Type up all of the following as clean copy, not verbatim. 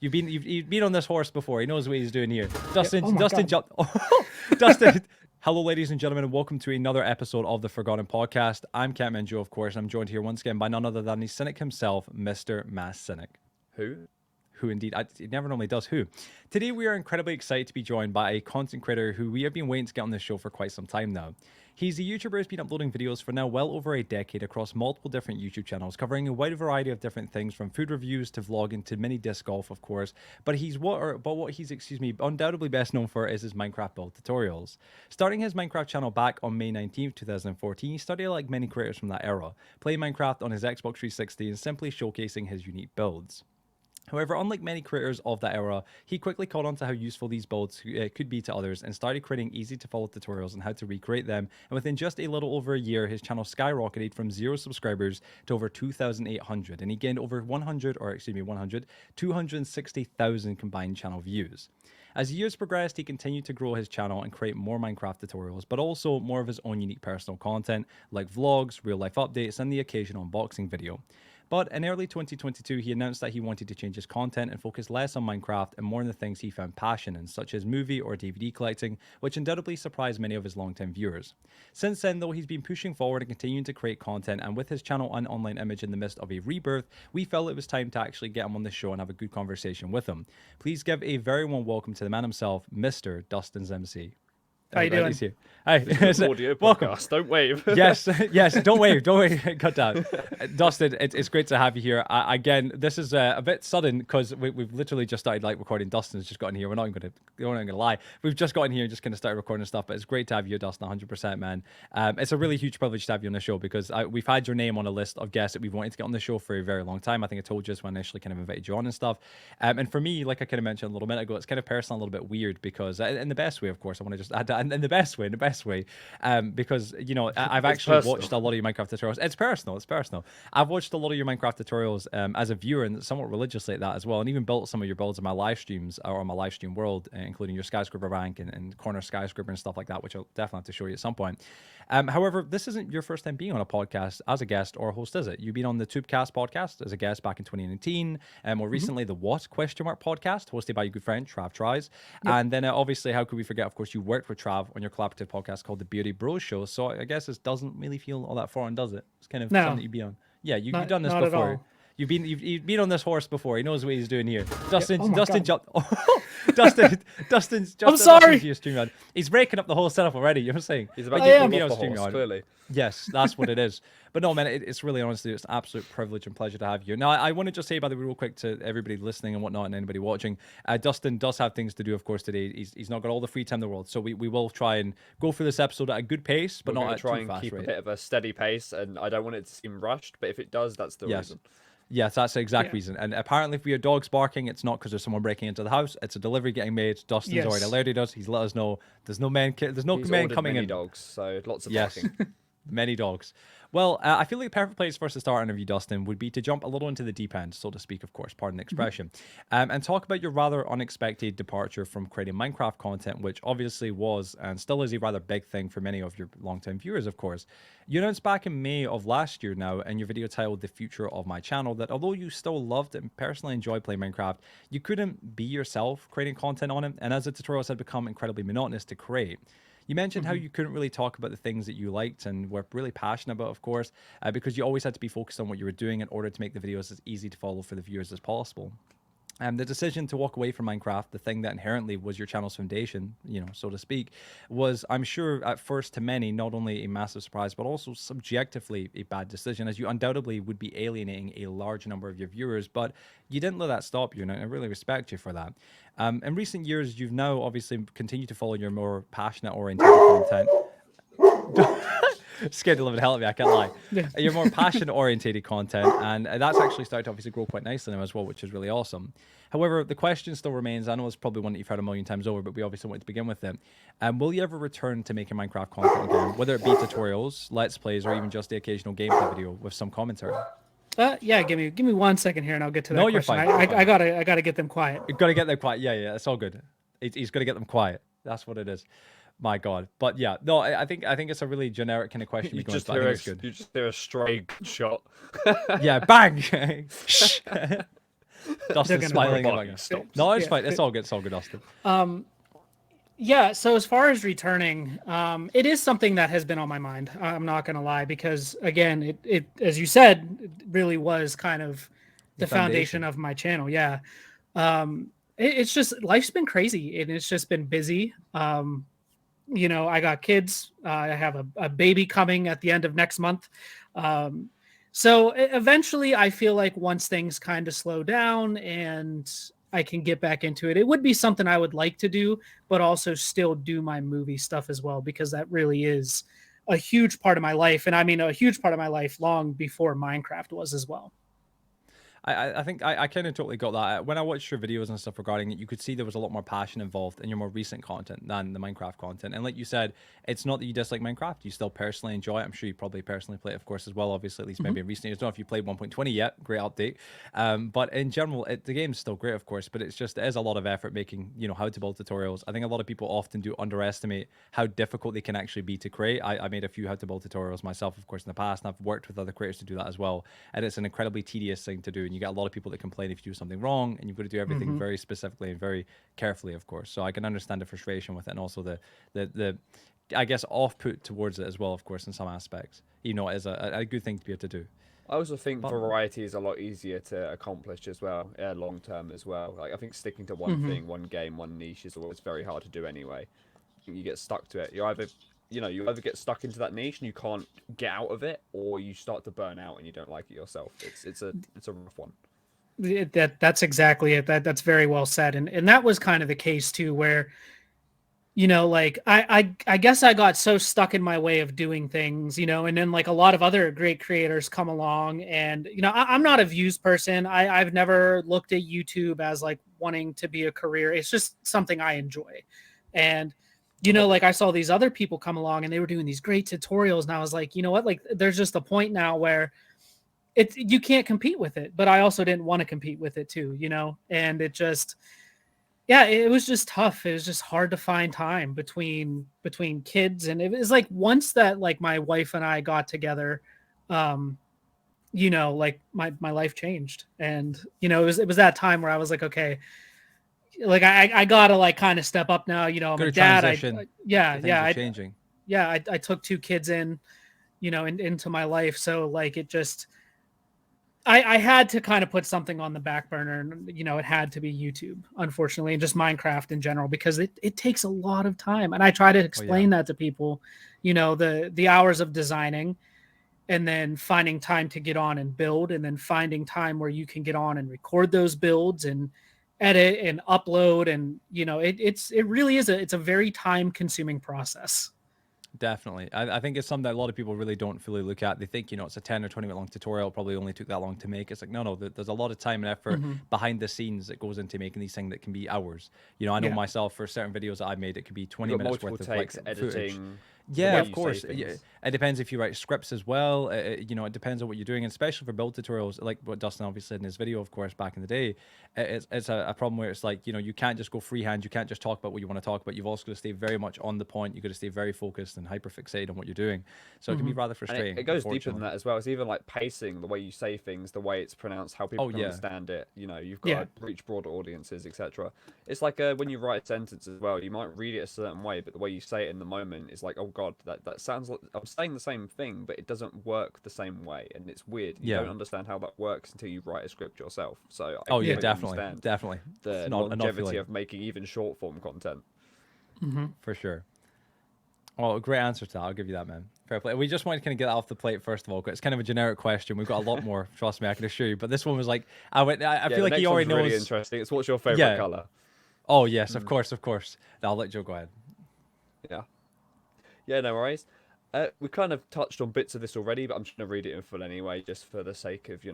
You've been on this horse before. He knows what he's doing here. Oh Dustin. Hello, ladies and gentlemen, and welcome to another episode of the Forgotten Podcast. I'm Catman Joe, of course, and I'm joined here once again by none other than the Cynic himself, Mr. Mass Cynic. Who indeed, he never normally does who. Today we are incredibly excited to be joined by a content creator who we have been waiting to get on this show for quite some time now. He's a YouTuber who's been uploading videos for now well over a decade across multiple different YouTube channels, covering a wide variety of different things from food reviews to vlogging to mini disc golf, of course. But what he's undoubtedly best known for is his Minecraft build tutorials. Starting his Minecraft channel back on May 19th, 2014, he started like many creators from that era, playing Minecraft on his Xbox 360 and simply showcasing his unique builds. However, unlike many creators of that era, he quickly caught on to how useful these builds could be to others and started creating easy-to-follow tutorials on how to recreate them. And within just a little over a year, his channel skyrocketed from 0 subscribers to over 2,800, and he gained over 260,000 combined channel views. As years progressed, he continued to grow his channel and create more Minecraft tutorials, but also more of his own unique personal content, like vlogs, real-life updates, and the occasional unboxing video. But in early 2022, he announced that he wanted to change his content and focus less on Minecraft and more on the things he found passion in, such as movie or DVD collecting, which undoubtedly surprised many of his long-time viewers. Since then, though, he's been pushing forward and continuing to create content, and with his channel and online image in the midst of a rebirth, we felt it was time to actually get him on the show and have a good conversation with him. Please give a very warm welcome to the man himself, Mr. DustinsMC. How you doing? Here. Hi. Audio Welcome. podcast. Don't wave. Yes. Don't wave. Cut down. Dustin, it's great to have you here. Again, this is a bit sudden because we've literally just started recording. Dustin's just gotten here. We're not going to lie. We've just gotten here and just kind of started recording stuff. But it's great to have you, Dustin. 100%, man. It's a really huge privilege to have you on the show because we've had your name on a list of guests that we've wanted to get on the show for a very long time. I think I told you this when I initially kind of invited you on and stuff. And for me, like I kind of mentioned a little minute ago, it's kind of personal, a little bit weird because in the best way, of course, I want to just add that in the best way, because I've actually watched a lot of your Minecraft tutorials. It's personal. I've watched a lot of your Minecraft tutorials as a viewer and somewhat religiously at that as well, and even built some of your builds in my live streams or my live stream world, including your skyscraper rank and corner skyscraper and stuff like that, which I'll definitely have to show you at some point. However, this isn't your first time being on a podcast as a guest or host, is it? You've been on the Tubecast podcast as a guest back in 2019, and more recently the What podcast hosted by your good friend Trav Tries. Yep. And then obviously, how could we forget, of course, you worked with Trav on your collaborative podcast called the Beauty Bros Show. So I guess this doesn't really feel all that foreign, does it? It's kind of something that you'd be on. Yeah, you've done this before. You've been on this horse before. He knows what he's doing here. Dustin. I'm sorry. He's breaking up the whole setup already. You know what I'm saying? He's about to be off the horse, clearly. Yes, that's what it is. But no, man, it's really honestly, it's an absolute privilege and pleasure to have you. Now, I want to just say, by the way, real quick to everybody listening and whatnot and anybody watching, Dustin does have things to do, of course, today. He's not got all the free time in the world. So we will try and go through this episode at a good pace, but not at too fast. Try and keep a bit of a steady pace, and I don't want it to seem rushed, but if it does, that's the reason. Yes, that's the exact reason. And apparently, if we hear dogs barking, it's not because there's someone breaking into the house. It's a delivery getting made. Dustin's already alerted us. He's let us know there's no men coming in. Dogs, so lots of barking. Many dogs. Well, I feel like the perfect place for us to start our interview, Dustin, would be to jump a little into the deep end, so to speak, of course, pardon the expression, and talk about your rather unexpected departure from creating Minecraft content, which obviously was and still is a rather big thing for many of your longtime viewers, of course. You announced back in May of last year now in your video titled The Future of My Channel that although you still loved and personally enjoyed playing Minecraft, you couldn't be yourself creating content on it, and as the tutorials had become incredibly monotonous to create. You mentioned how you couldn't really talk about the things that you liked and were really passionate about, of course, because you always had to be focused on what you were doing in order to make the videos as easy to follow for the viewers as possible. The decision to walk away from Minecraft, the thing that inherently was your channel's foundation, so to speak, was, I'm sure, at first to many, not only a massive surprise, but also subjectively a bad decision, as you undoubtedly would be alienating a large number of your viewers. But you didn't let that stop you, and I really respect you for that. In recent years, you've now obviously continued to follow your more passionate-oriented content. Scared the living hell out of me, I can't lie. Your more passion-orientated content, and that's actually started to obviously grow quite nicely now as well, which is really awesome. However, the question still remains, I know it's probably one that you've heard a million times over, but we obviously want to begin with it. Will you ever return to making Minecraft content again, whether it be tutorials, let's plays, or even just the occasional gameplay video with some commentary? Yeah, give me 1 second here and I'll get to that question. You're fine. I gotta get them quiet. You've got to get them quiet. Yeah, it's all good. He's got to get them quiet. That's what it is. My God. But yeah, no, I think it's a really generic kind of question. You just hear a stray shot. Yeah, bang. Dustin's gonna smiling work. at my Stop. No, it's Yeah. fine. It's all good. It's all good, Dustin. Yeah, so as far as returning, it is something that has been on my mind. I'm not going to lie, because again, it as you said, it really was kind of the foundation of my channel. Yeah. It's just, life's been crazy and it's just been busy. I got kids. I have a baby coming at the end of next month. So eventually I feel like once things kind of slow down and I can get back into it, it would be something I would like to do, but also still do my movie stuff as well, because that really is a huge part of my life. And I mean, a huge part of my life long before Minecraft was as well. I think I kind of totally got that. When I watched your videos and stuff regarding it, you could see there was a lot more passion involved in your more recent content than the Minecraft content. And like you said, it's not that you dislike Minecraft. You still personally enjoy it. I'm sure you probably personally play it, of course, as well. Obviously, at least maybe in recent years. I don't know if you played 1.20 yet. Great update. But in general, the game's still great, of course. But it's just, it is a lot of effort making, how to build tutorials. I think a lot of people often do underestimate how difficult they can actually be to create. I made a few how to build tutorials myself, of course, in the past. And I've worked with other creators to do that as well. And it's an incredibly tedious thing to do. And you get a lot of people that complain if you do something wrong, and you've got to do everything very specifically and very carefully, of course. So I can understand the frustration with it, and also the I guess off-put towards it as well, of course, in some aspects. It is a good thing to be able to do. I also think variety is a lot easier to accomplish as well, long term as well. Like I think sticking to one thing, one game, one niche is always very hard to do anyway. You get stuck to it. You either get stuck into that niche and you can't get out of it, or you start to burn out and you don't like it yourself. It's a rough one. That's exactly it. That's very well said. And that was kind of the case too, where, like I guess I got so stuck in my way of doing things, and then like a lot of other great creators come along, and, I'm not a views person. I've never looked at YouTube as like wanting to be a career. It's just something I enjoy. And, like I saw these other people come along and they were doing these great tutorials, and I was like, you know what, like there's just a point now where you can't compete with it, but I also didn't want to compete with it too, and it just, yeah, it was just tough. It was just hard to find time between kids. And it was like, once that like my wife and I got together, like my life changed. And, it was that time where I was like, okay, like I gotta like kind of step up now, I'm a dad. Changing. I took 2 kids into my life. So like, it just, I had to kind of put something on the back burner, and it had to be YouTube, unfortunately, and just Minecraft in general, because it takes a lot of time. And I try to explain that to people, the hours of designing, and then finding time to get on and build, and then finding time where you can get on and record those builds and edit and upload. And it really is it's a very time consuming process. Definitely. I think it's something that a lot of people really don't fully look at. They think, it's a 10 or 20 minute long tutorial. It probably only took that long to make. It's like, no, there's a lot of time and effort behind the scenes that goes into making these things that can be hours. I know myself, for certain videos that I've made, it could be 20 minutes worth of takes, like editing. footage. Yeah, of course. Yeah. It depends if you write scripts as well. It depends on what you're doing, and especially for build tutorials, like what Dustin obviously said in his video, of course, back in the day. It's a problem where it's like, you can't just go freehand. You can't just talk about what you want to talk about. You've also got to stay very much on the point. You've got to stay very focused and hyper fixated on what you're doing. So it can be rather frustrating. It goes deeper than that as well. It's even like pacing, the way you say things, the way it's pronounced, how people can understand it. You've got to reach broader audiences, etc. It's like when you write a sentence as well, you might read it a certain way, but the way you say it in the moment is like, oh God, that sounds like I'm saying the same thing, but it doesn't work the same way, and it's weird. You don't understand how that works until you write a script yourself. So definitely the longevity of making even short form content. For sure. Well, great answer to that. I'll give you that, man. Fair play. We just wanted to kind of get that off the plate first of all, because it's kind of a generic question. We've got a lot more, trust me, I can assure you. But this one was like, I feel like he already knows. Really interesting. It's what's your favorite color? Oh yes, of course. I'll let Joe go ahead. Yeah, no worries. We kind of touched on bits of this already, but I'm just going to read it in full anyway, just for the sake of,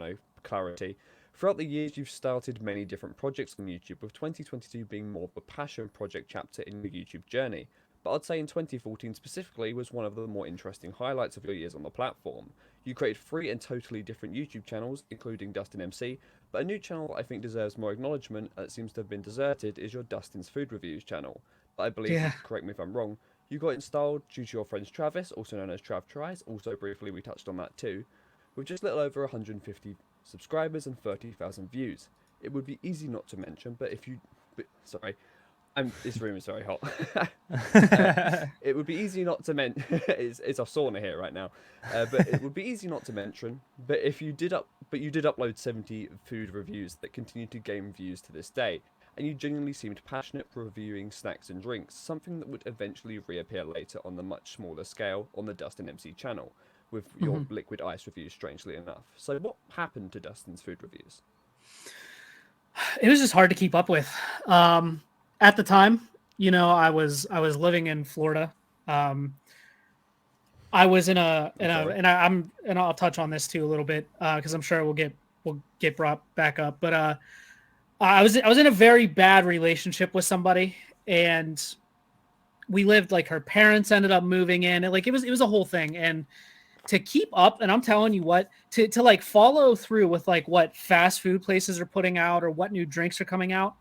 clarity. Throughout the years, you've started many different projects on YouTube, with 2022 being more of a passion project chapter in your YouTube journey. But I'd say in 2014 specifically was one of the more interesting highlights of your years on the platform. You created 3 and totally different YouTube channels, including DustinsMC, but a new channel that I think deserves more acknowledgement that seems to have been deserted is your Dustin's Food Reviews channel. But I believe, correct me if I'm wrong, you got installed due to your friend Travis, also known as Trav Tries, also briefly we touched on that too, with just a little over 150 subscribers and 30,000 views. It would be easy not to mention, but if you, sorry, this room is very hot. It would be easy not to mention. It's a sauna here right now, but it would be easy not to mention. But if you did you did upload 70 food reviews that continue to gain views to this day, and you genuinely seemed passionate for reviewing snacks and drinks, something that would eventually reappear later on the much smaller scale on the DustinsMC channel, with your liquid ice reviews, strangely enough. So what happened to Dustin's food reviews? It was just hard to keep up with. At the time, you know, I was living in Florida. I was and I'll touch on this too a little bit because I'm sure we'll get brought back up. But I was in a very bad relationship with somebody, and we lived, like, her parents ended up moving in, and like it was a whole thing. And to keep up, and I'm telling you what, to like follow through with like what fast food places are putting out or what new drinks are coming out,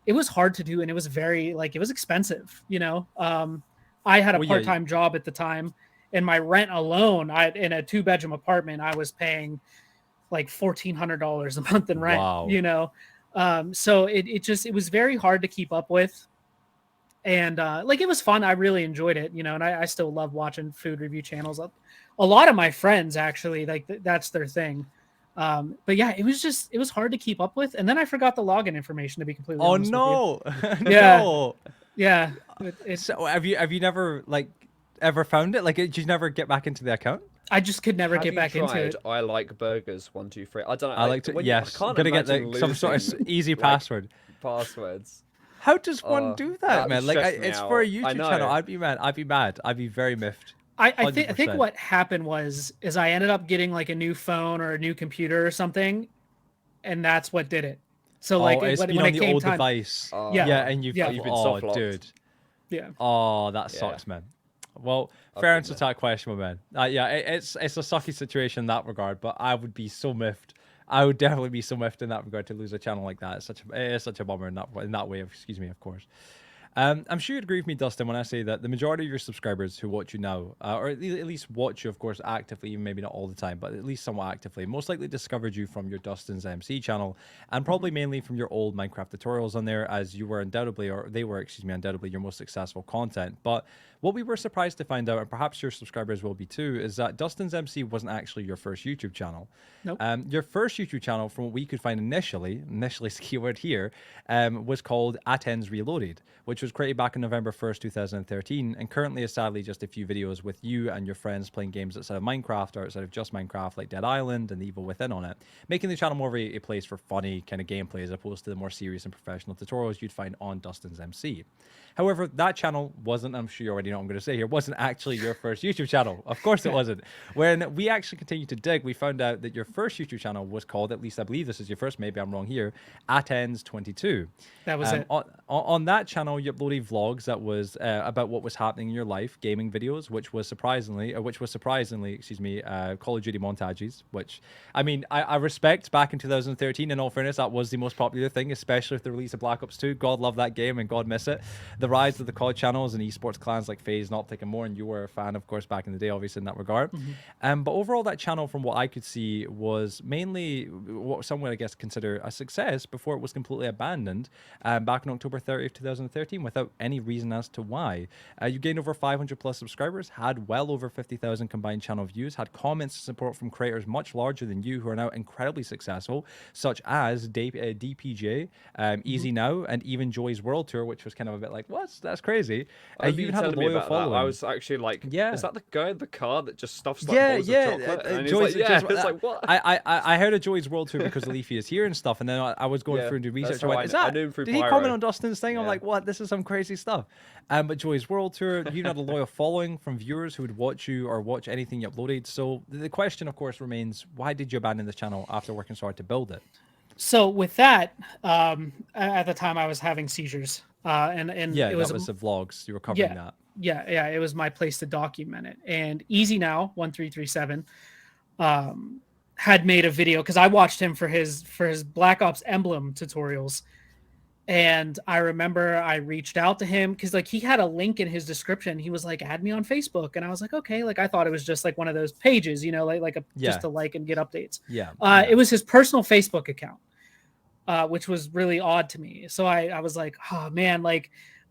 it was hard to do, and it was very, like, it was expensive, you know. I had a part-time job at the time, and my rent alone, in a 2-bedroom apartment, I was paying like $1,400 a month in rent. Wow. You know. So it was very hard to keep up with. And like, it was fun. I really enjoyed it, you know, and I still love watching food review channels. A lot of my friends actually, like, that's their thing. But yeah, it was hard to keep up with. And then I forgot the login information, to be completely honest with you. Yeah. No. Yeah. So have you never, like, ever found it? Like, did you never get back into the account? I just could never get back into it. I like burgers 1 2 3. I don't know. I like to. Yes. Gotta get some sort of easy password. Passwords. How does one do that, man? Like, it's for a YouTube channel. I'd be mad. I'd be very miffed. I think what happened is I ended up getting like a new phone or a new computer or something, and that's what did it. So like when it came old device. Yeah, and you've been soft-locked. Dude. Yeah. Oh, that sucks, man. Well, fair answer to that question, my man. Yeah, it's a sucky situation in that regard, but I would be so miffed. I would definitely be so miffed in that regard to lose a channel like that. It is such a bummer in that way. Excuse me, of course. I'm sure you'd agree with me, Dustin, when I say that the majority of your subscribers who watch you now, or at least watch you, of course, actively, maybe not all the time, but at least somewhat actively, most likely discovered you from your DustinsMC channel, and probably mainly from your old Minecraft tutorials on there, as you were undoubtedly your most successful content. But what we were surprised to find out, and perhaps your subscribers will be too, is that DustinsMC wasn't actually your first YouTube channel. Nope. Your first YouTube channel, from what we could find initially is the keyword here, was called Athens Reloaded, which was created back on November 1st, 2013, and currently is sadly just a few videos with you and your friends playing games outside of Minecraft or outside of just Minecraft, like Dead Island and The Evil Within on it, making the channel more of a place for funny kind of gameplay as opposed to the more serious and professional tutorials you'd find on DustinsMC. However, that channel wasn't, I'm sure you already know what I'm going to say here, wasn't actually your first YouTube channel. Of course it wasn't. When we actually continued to dig, we found out that your first YouTube channel was called, at least I believe this is your first, maybe I'm wrong here, Athens22. That was it. On that channel, you uploaded vlogs that was about what was happening in your life, gaming videos, which was surprisingly, Call of Duty montages, which, I mean, I respect. Back in 2013, in all fairness, that was the most popular thing, especially with the release of Black Ops 2. God love that game and God miss it. The rise of the COD channels and esports clans like FaZe, Optic, and more, and you were a fan, of course, back in the day, obviously, in that regard. But overall, that channel, from what I could see, was mainly what some would, I guess, consider a success before it was completely abandoned back on October 30th, 2013, without any reason as to why. You gained over 500 plus subscribers, had well over 50,000 combined channel views, had comments and support from creators much larger than you who are now incredibly successful, such as DPJ, Easy Now, and even Joy's World Tour, which was kind of a bit like, what? That's crazy. You even had a loyal following. I was actually like, is that the guy in the car that just stuffs like balls of chocolate? And Joy's, like, it's like, what? I heard of Joy's World Tour because Leafy is here and stuff, and then I was going through and doing research. Did he comment on Dustin's thing? I'm like, what? This is some crazy stuff. But Joy's World Tour, you had a loyal following from viewers who would watch you or watch anything you uploaded. So the question, of course, remains, why did you abandon this channel after working so hard to build it? So with that, at the time I was having seizures. And it was the vlogs. You were covering that. Yeah. It was my place to document it. And Easy Now 1337 had made a video because I watched him for his Black Ops emblem tutorials. And I remember I reached out to him because like he had a link in his description. He was like, add me on Facebook. And I was like, okay, like I thought it was just like one of those pages, you know, just to like and get updates. Yeah. It was his personal Facebook account. which was really odd to me. So I was like, oh man, like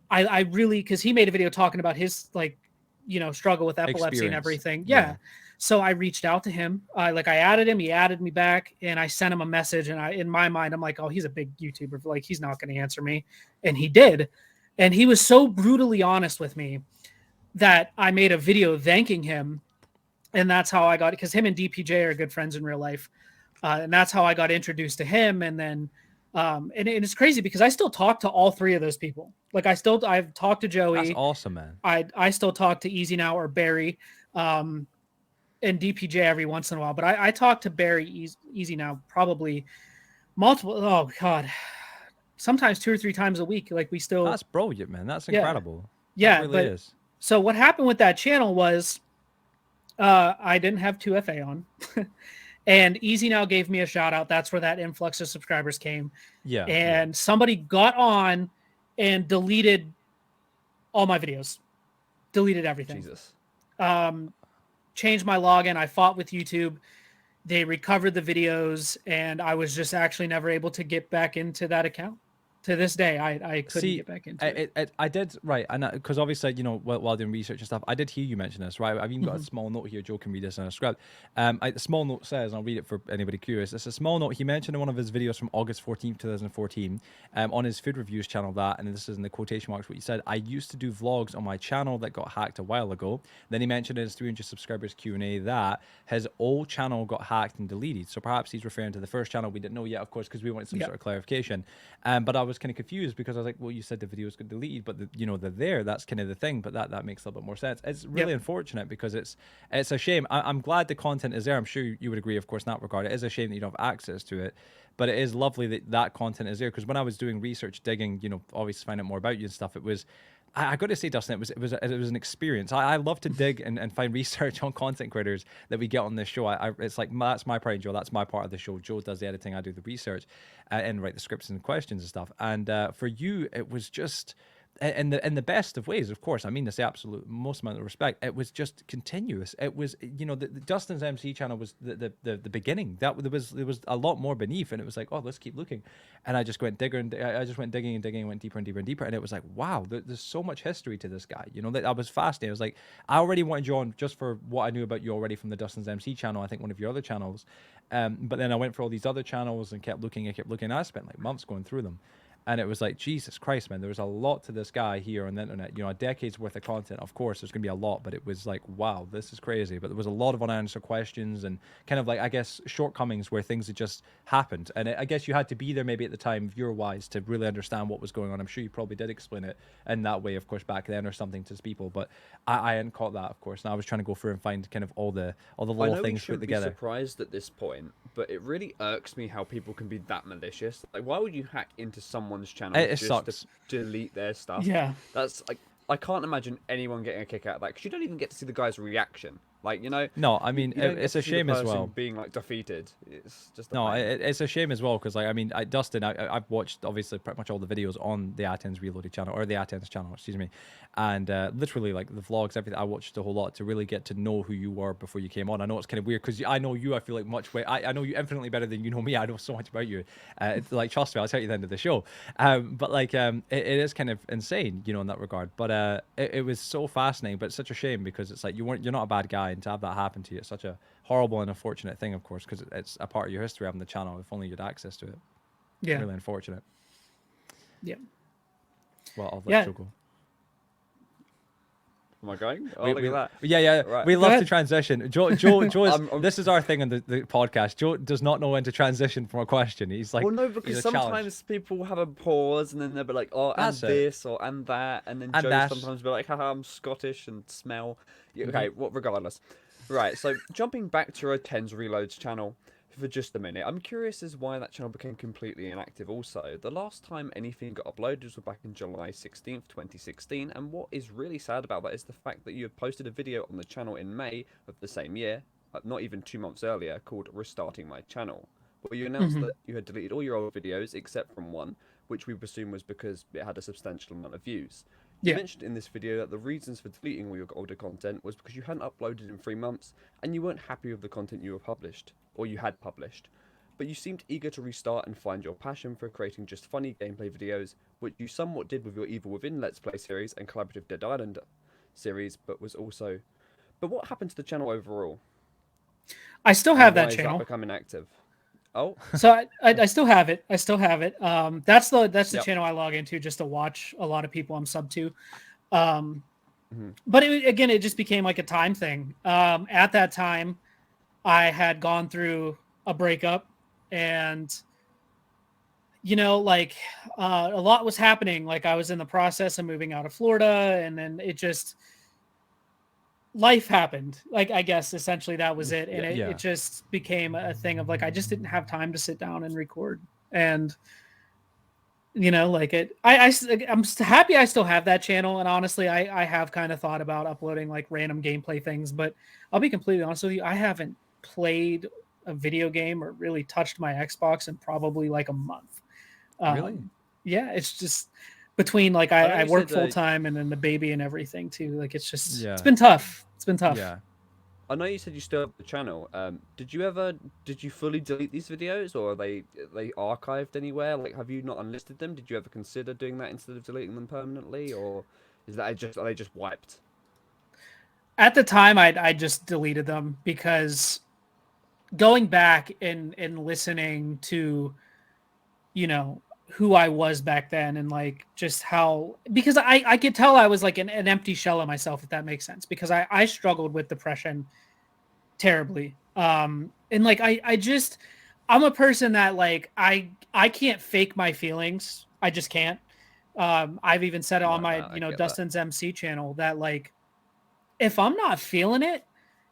I really, because he made a video talking about his like, struggle with epilepsy and Experience. everything. Yeah. Yeah. So I reached out to him. I added him. He added me back, and I sent him a message. And in my mind, I'm like, oh, he's a big YouTuber. Like he's not going to answer me, and he did. And he was so brutally honest with me that I made a video thanking him, and that's how I got, because him and DPJ are good friends in real life, and that's how I got introduced to him. And then, and it's crazy because I still talk to all three of those people. Like I've talked to Joey. That's awesome, man. I still talk to Easy Now or Barry, and DPJ every once in a while. But I talk to Barry Easy Now probably multiple. Oh God, sometimes 2 or 3 times a week. Like we still. That's brilliant, man. That's incredible. Yeah, that really but is. so what happened with that channel was, I didn't have 2FA on. And Easy Now gave me a shout out. That's where that influx of subscribers came. Yeah. And somebody got on and deleted all my videos, deleted everything. Jesus. Changed my login. I fought with YouTube. They recovered the videos, and I was just actually never able to get back into that account. To this day, I couldn't get back into it. I did, right, and because obviously, while doing research and stuff, I did hear you mention this, right? I've even got a small note here. Joe can read this in a script. The small note says, and I'll read it for anybody curious. It's a small note. He mentioned in one of his videos from August 14th, 2014, on his food reviews channel that, and this is in the quotation marks, what he said, I used to do vlogs on my channel that got hacked a while ago. Then he mentioned in his 300 subscribers Q&A that his old channel got hacked and deleted. So perhaps he's referring to the first channel. We didn't know yet, of course, because we wanted some sort of clarification. But I was kind of confused because I was like, well, you said the videos got deleted, but they're there. That's kind of the thing. But that makes a little bit more sense. It's really unfortunate because it's a shame. I'm glad the content is there. I'm sure you would agree, of course, in that regard. It is a shame that you don't have access to it, but it is lovely that content is there. Because when I was doing research, digging, obviously finding out more about you and stuff, it was. I got to say, Dustin, it was an experience. I love to dig and find research on content creators that we get on this show. It's like that's my pride, Joe. That's my part of the show. Joe does the editing, I do the research, and write the scripts and questions and stuff. And for you, it was just in the best of ways, of course. I mean, this the absolute most amount of respect. It was just continuous. It was, the DustinsMC channel was the beginning. There was a lot more beneath, and it was like, oh, let's keep looking. And I just went digging and digging, and went deeper and deeper and deeper. And it was like, wow, there's so much history to this guy. That I was fascinated. I was like, I already wanted you on just for what I knew about you already from the DustinsMC channel. I think one of your other channels. But then I went for all these other channels and kept looking. I spent like months going through them. And it was like, Jesus Christ, man, there was a lot to this guy here on the internet. A decade's worth of content. Of course, there's going to be a lot, but it was like, wow, this is crazy. But there was a lot of unanswered questions and kind of like, I guess, shortcomings where things had just happened. And I guess you had to be there maybe at the time, viewer-wise, to really understand what was going on. I'm sure you probably did explain it in that way, of course, back then or something to people. But I hadn't caught that, of course. And I was trying to go through and find kind of all the little things put together. I be surprised at this point, but it really irks me how people can be that malicious. Like, why would you hack into someone's channel just to delete their stuff? Yeah, that's like, I can't imagine anyone getting a kick out of that because you don't even get to see the guy's reaction. Like, No, I mean, it's a shame as well. Being like defeated, it's just it's a shame as well because like I mean, Dustin, I've watched obviously pretty much all the videos on the Athens Reloaded channel or the Athens channel, excuse me, and literally like the vlogs, everything. I watched a whole lot to really get to know who you were before you came on. I know it's kind of weird because I know you. I feel like much way. I know you infinitely better than you know me. I know so much about you. It's like, trust me, I'll tell you at the end of the show. But like it is kind of insane, in that regard. But it was so fascinating, but it's such a shame because it's like you're not a bad guy. And to have that happen to you, it's such a horrible and unfortunate thing, of course, because it's a part of your history having the channel. If only you had access to it. Yeah. Really unfortunate. Yeah. Well, I'll let Joe go. Am I going? Oh, look at that. Yeah. Right. We love to transition. Joe is, this is our thing on the podcast. Joe does not know when to transition from a question. He's like, well, no, because sometimes people have a pause and then they'll be like, oh, and this or and that, and then Joe sometimes be like, haha, I'm Scottish and smell. Yeah, okay, regardless. Right, so jumping back to Tens Reloads channel for just a minute, I'm curious as why that channel became completely inactive also. The last time anything got uploaded was back in July 16th, 2016, and what is really sad about that is the fact that you had posted a video on the channel in May of the same year, not even 2 months earlier, called Restarting My Channel, where you announced that you had deleted all your old videos except from one, which we presume was because it had a substantial amount of views. You mentioned in this video that the reasons for deleting all your older content was because you hadn't uploaded in 3 months and you weren't happy with the content you had published. but you seemed eager to restart and find your passion for creating just funny gameplay videos, which you somewhat did with your Evil Within Let's Play series and collaborative Dead Island series, but what happened to the channel overall? I still And have why that is that channel. becoming active? Oh, So I still have it. I still have it. That's the yep. channel I log into just to watch a lot of people I'm sub to. Um, Mhm. but again, it just became like a time thing. At that time, I had gone through a breakup, and like a lot was happening. Like I was in the process of moving out of Florida, and then it just life happened. Like I guess essentially that was it, and Yeah. it just became a thing of like I just didn't have time to sit down and record. And like I'm happy I still have that channel, and honestly I have kind of thought about uploading like random gameplay things, but I'll be completely honest with you, I haven't played a video game or really touched my Xbox in probably like a month. Really? Yeah, it's just between like I know I you work said, full time and then the baby and everything too. Like it's Yeah. been tough. It's been tough. Yeah. I know you said you still have the channel. Did you fully delete these videos, or are they archived anywhere? Like, have you not unlisted them? Did you ever consider doing that instead of deleting them permanently, or are they just wiped? At the time I just deleted them because going back and listening to who I was back then, and like just how, because I could tell I was like an empty shell of myself, if that makes sense, because I struggled with depression terribly. And like I'm a person that like I can't fake my feelings. I just can't. I've even said it on my I get that. DustinsMC channel that like if I'm not feeling it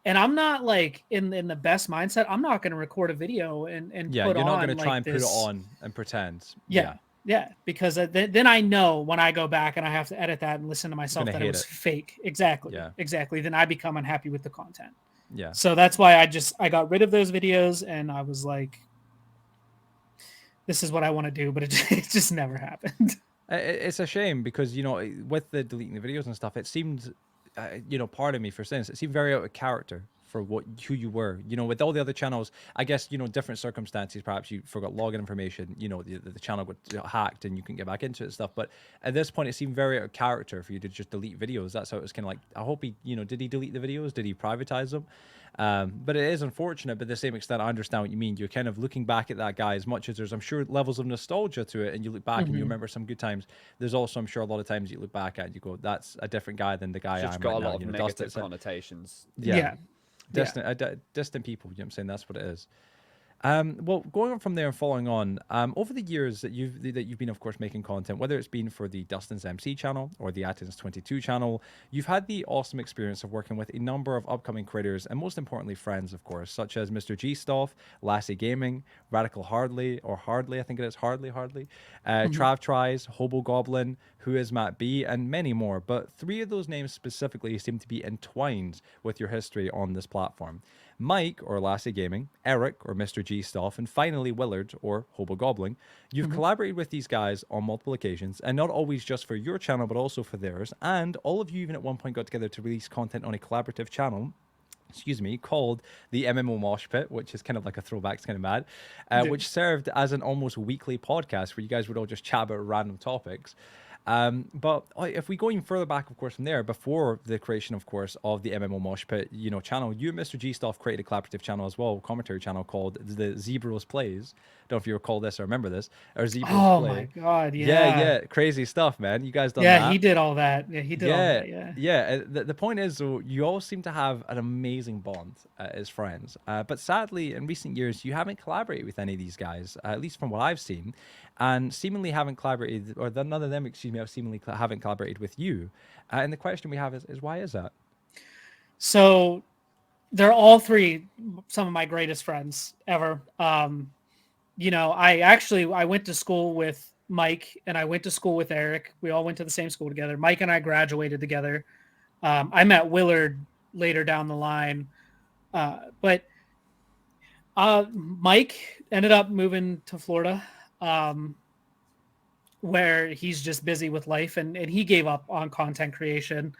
and I'm not like in the best mindset, I'm not going to record a video and Yeah, put you're not on going to like try and this. put it on and pretend. Yeah, because then I know when I go back and I have to edit that and listen to myself that it was fake. Exactly. Then I become unhappy with the content. Yeah. So that's why I got rid of those videos, and I was like, this is what I want to do, but it just never happened. It's a shame because, with the deleting the videos and stuff, it seemed, part of me, for instance, it seemed very out of character for who you were. With all the other channels, I guess, different circumstances, perhaps you forgot login information, the channel got hacked and you couldn't get back into it and stuff. But at this point, it seemed very out of character for you to just delete videos. That's how it was kind of like, I hope did he delete the videos? Did he privatize them? But it is unfortunate, but to the same extent, I understand what you mean. You're kind of looking back at that guy, as much as there's, I'm sure, levels of nostalgia to it, and you look back and you remember some good times. There's also, I'm sure, a lot of times you look back at and you go, that's a different guy than the guy It's I'm got right a now. lot of negative connotations. Yeah. Distant people, I'm saying that's what it is. Well, going on from there and following on, over the years that you've been, of course, making content, whether it's been for the DustinsMC channel or the Atkins22 channel, you've had the awesome experience of working with a number of upcoming creators and, most importantly, friends, of course, such as Mr. G Stoff, Lassie Gaming, Radical Hardly, I think it is Hardly, Trav Tries, Hobo Goblin, Who Is Matt B, and many more. But 3 of those names specifically seem to be entwined with your history on this platform. Mike, or Lassie Gaming, Eric, or Mr. G Stoff, and finally Willard, or Hobo Goblin. You've collaborated with these guys on multiple occasions, and not always just for your channel, but also for theirs. And all of you even at one point got together to release content on a collaborative channel, called the MMO Mosh Pit, which is kind of like a throwback, it's kind of mad, which served as an almost weekly podcast where you guys would all just chat about random topics. But if we go even further back, of course, from there, before the creation, of course, of the MMO Mosh Pit, channel, you and Mr. G Stuff created a collaborative channel as well, commentary channel called the Zebros Plays. Don't know if you recall this or remember this. Or Zebros Play. My God, yeah. Crazy stuff, man. You guys done that. Yeah, he did all that. Yeah, he did all that, Yeah. The point is, though, you all seem to have an amazing bond as friends. But sadly, in recent years, you haven't collaborated with any of these guys, at least from what I've seen, and seemingly haven't collaborated, or none of them, seemingly haven't collaborated with you. And the question we have is why is that? So they're all 3 some of my greatest friends ever. I went to school with Mike and I went to school with Eric. We all went to the same school together. Mike and I graduated together. I met Willard later down the line. But Mike ended up moving to Florida, where he's just busy with life, and he gave up on content creation.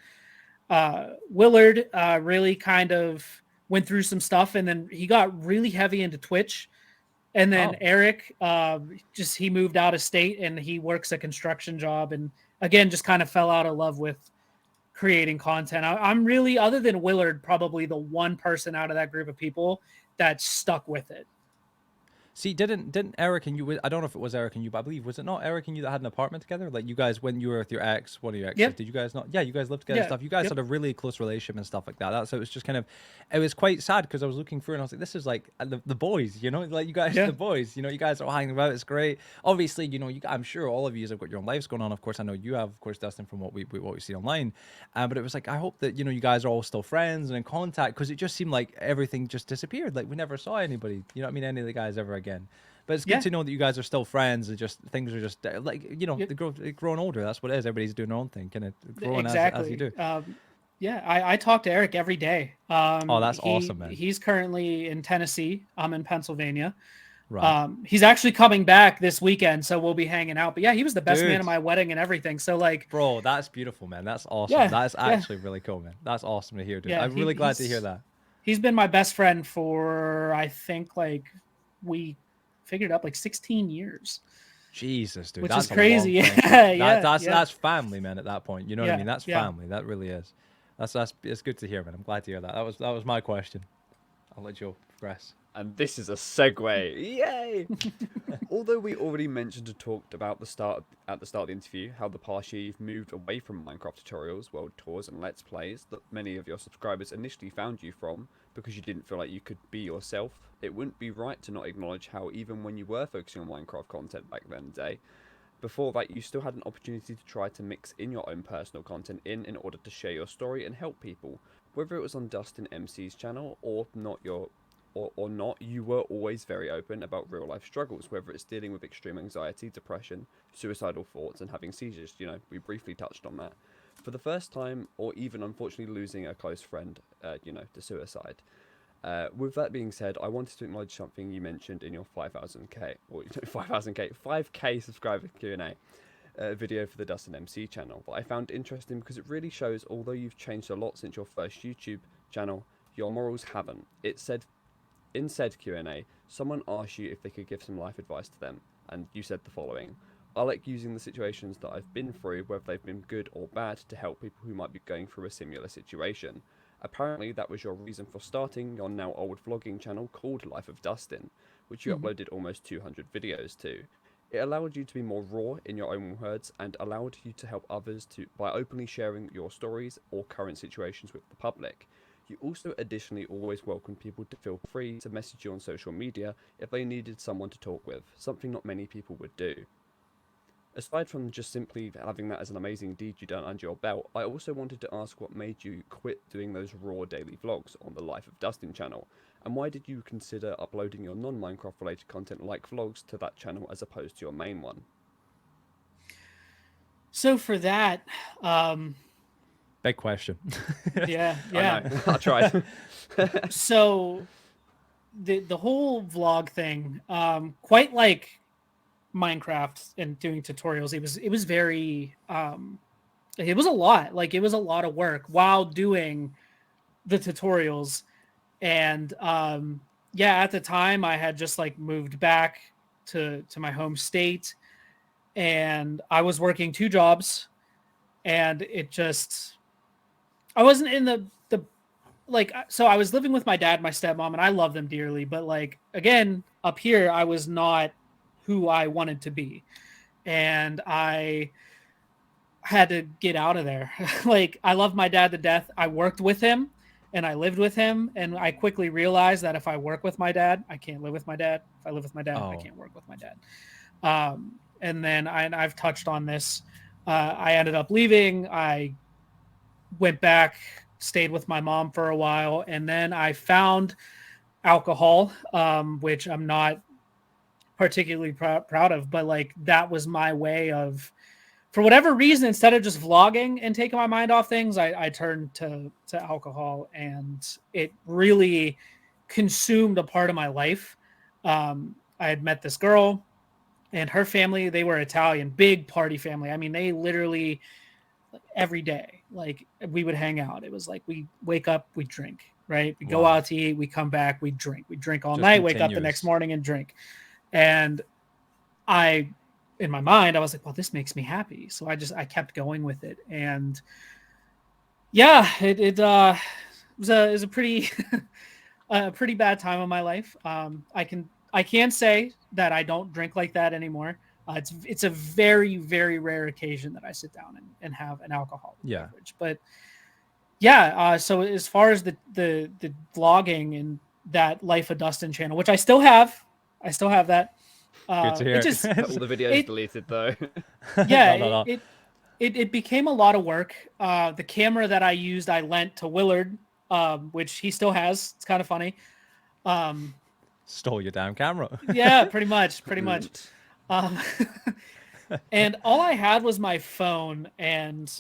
Willard really kind of went through some stuff, and then he got really heavy into Twitch. And then Oh. Eric, he moved out of state and he works a construction job, and again just kind of fell out of love with creating content. I'm really, other than Willard, probably the one person out of that group of people that stuck with it. See, didn't Eric and you? I don't know if it was Eric and you, but I believe, was it not Eric and you that had an apartment together? Like you guys, when you were with your ex, one of your exes, Yep. did you guys not? Yeah, you guys lived together and Yeah, stuff. You guys yep. had a really close relationship and stuff like that. That's, so it was just kind of, it was quite sad because I was looking through and I was like, this is like the boys, you know, like you guys, Yeah. the boys, you know, you guys are all hanging about. It's great. Obviously, you know, I'm sure all of you have got your own lives going on. Of course, I know you have, of course, Dustin, from what we see online. But it was like, I hope that, you know, you guys are all still friends and in contact, because it just seemed like everything just disappeared. Like we never saw anybody, you know what I mean, any of the guys ever again. But it's good to know that you guys are still friends and just things are just like, you know, they're growing older. That's what it is. Everybody's doing their own thing, kind of growing as you do. I talk to Eric every day. Oh, that's awesome, man. He's currently in Tennessee. I'm in Pennsylvania. Right. He's actually coming back this weekend, so we'll be hanging out. But yeah, he was the best man Dude. at my wedding and everything. So like, bro, that's beautiful, man. That's awesome. Yeah, That's yeah. actually really cool, man. That's awesome to hear, dude. Yeah, I'm really glad to hear that. He's been my best friend for, I think, like, we figured up like 16 years. Jesus, dude, Which that's is crazy. A long time. Yeah, That's family, man. At that point, you know what I Yeah, mean. That's yeah. family. That really is. That's it's good to hear, man. I'm glad to hear that. That was my question. I'll let Joe progress. And this is a segue. Yay! Although we already mentioned and talked about at the start of the interview how the past year you've moved away from Minecraft tutorials, world tours, and let's plays that many of your subscribers initially found you from because you didn't feel like you could be yourself, it wouldn't be right to not acknowledge how even when you were focusing on Minecraft content back then day, before that you still had an opportunity to try to mix in your own personal content in order to share your story and help people, whether it was on DustinsMC's channel or not. You were always very open about real life struggles, whether it's dealing with extreme anxiety, depression, suicidal thoughts, and having seizures. You know, we briefly touched on that. For the first time, or even unfortunately losing a close friend, to suicide. With that being said, I wanted to acknowledge something you mentioned in your 5K subscriber Q&A video for the Dustin MC channel that I found interesting because it really shows, although you've changed a lot since your first YouTube channel, your morals haven't. In said Q&A, someone asked you if they could give some life advice to them, and you said the following: I like using the situations that I've been through, whether they've been good or bad, to help people who might be going through a similar situation. Apparently, that was your reason for starting your now old vlogging channel called Life of Dustin, which you uploaded almost 200 videos to. It allowed you to be more raw in your own words and allowed you to help others by openly sharing your stories or current situations with the public. You also additionally always welcome people to feel free to message you on social media if they needed someone to talk with, something not many people would do. Aside from just simply having that as an amazing deed you done under your belt, I also wanted to ask what made you quit doing those raw daily vlogs on the Life of Dustin channel, and why did you consider uploading your non-Minecraft related content like vlogs to that channel as opposed to your main one? So for that, Big question. yeah. I know. I'll try. So the whole vlog thing, quite like Minecraft and doing tutorials, it was very it was a lot. Like, it was a lot of work while doing the tutorials. And at the time I had just like moved back to my home state, and I was working 2 jobs, and I wasn't in the so I was living with my dad, my stepmom, and I love them dearly, but like, again, up here I was not who I wanted to be, and I had to get out of there. Like, I love my dad to death. I worked with him and I lived with him, and I quickly realized that if I work with my dad, I can't live with my dad. If I live with my dad, I can't work with my dad. And then I've touched on this. I ended up leaving. I went back, stayed with my mom for a while, and then I found alcohol, which I'm not particularly proud of, but like, that was my way of, for whatever reason, instead of just vlogging and taking my mind off things, I turned to alcohol, and it really consumed a part of my life. I had met this girl, and her family, they were Italian, big party family. I mean, they literally every day, like, we would hang out. It was like, we wake up, we drink, right? We go Wow. out to eat, we come back, we drink all Just night, wake up the continuous. next morning and drink. And in my mind, I was like, well, this makes me happy. So I kept going with it. And yeah, it was a pretty, a pretty bad time of my life. I can say that I don't drink like that anymore. It's a very, very rare occasion that I sit down and have an alcoholic beverage. But yeah, so as far as the vlogging and that Life of Dustin channel, which I still have that. Good to hear. It just, All the videos deleted though. yeah, No. it became a lot of work. The camera that I used, I lent to Willard, which he still has. It's kind of funny. Stole your damn camera. Yeah, pretty much. And all I had was my phone, and